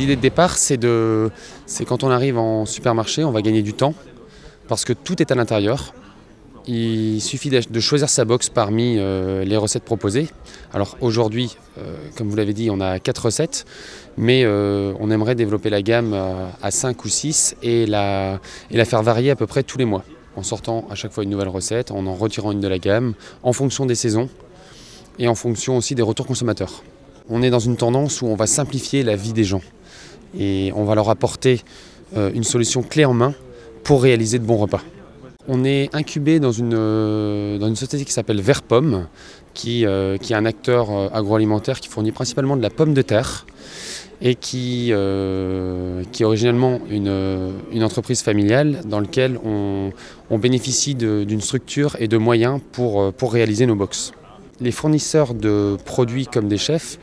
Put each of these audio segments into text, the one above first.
L'idée de départ, c'est quand on arrive en supermarché, on va gagner du temps parce que tout est à l'intérieur. Il suffit de choisir sa box parmi les recettes proposées. Alors aujourd'hui, comme vous l'avez dit, on a 4 recettes, mais on aimerait développer la gamme à 5 ou 6 et la faire varier à peu près tous les mois, en sortant à chaque fois une nouvelle recette, en retirant une de la gamme, en fonction des saisons et en fonction aussi des retours consommateurs. On est dans une tendance où on va simplifier la vie des gens et on va leur apporter une solution clé en main pour réaliser de bons repas. On est incubé dans une société qui s'appelle Verpomme, qui est un acteur agroalimentaire qui fournit principalement de la pomme de terre et qui est originellement une entreprise familiale dans laquelle on bénéficie d'une structure et de moyens pour réaliser nos box. Les fournisseurs de produits comme des chefs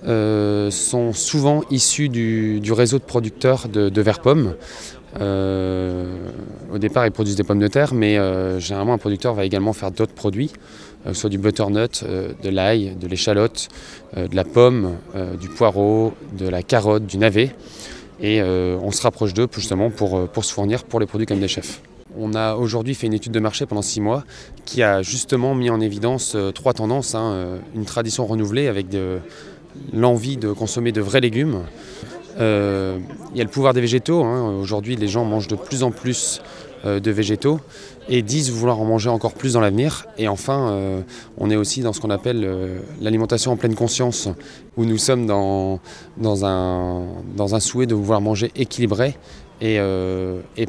sont souvent issus du réseau de producteurs de Verpomme. Au départ, ils produisent des pommes de terre, mais généralement, un producteur va également faire d'autres produits, soit du butternut, de l'ail, de l'échalote, de la pomme, du poireau, de la carotte, du navet. Et on se rapproche d'eux justement pour se fournir pour les produits comme des chefs. On a aujourd'hui fait une étude de marché pendant 6 mois qui a justement mis en évidence 3 tendances. Une tradition renouvelée avec l'envie de consommer de vrais légumes. Il y a le pouvoir des végétaux. Aujourd'hui, les gens mangent de plus en plus de végétaux et disent vouloir en manger encore plus dans l'avenir. Et enfin, on est aussi dans ce qu'on appelle l'alimentation en pleine conscience, où nous sommes dans un souhait de vouloir manger équilibré et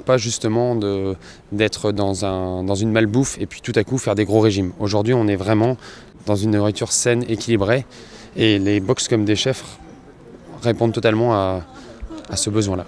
pas justement d'être dans une malbouffe et puis tout à coup faire des gros régimes. Aujourd'hui, on est vraiment dans une nourriture saine, équilibrée, et les box comme des chefs répondent totalement à ce besoin-là.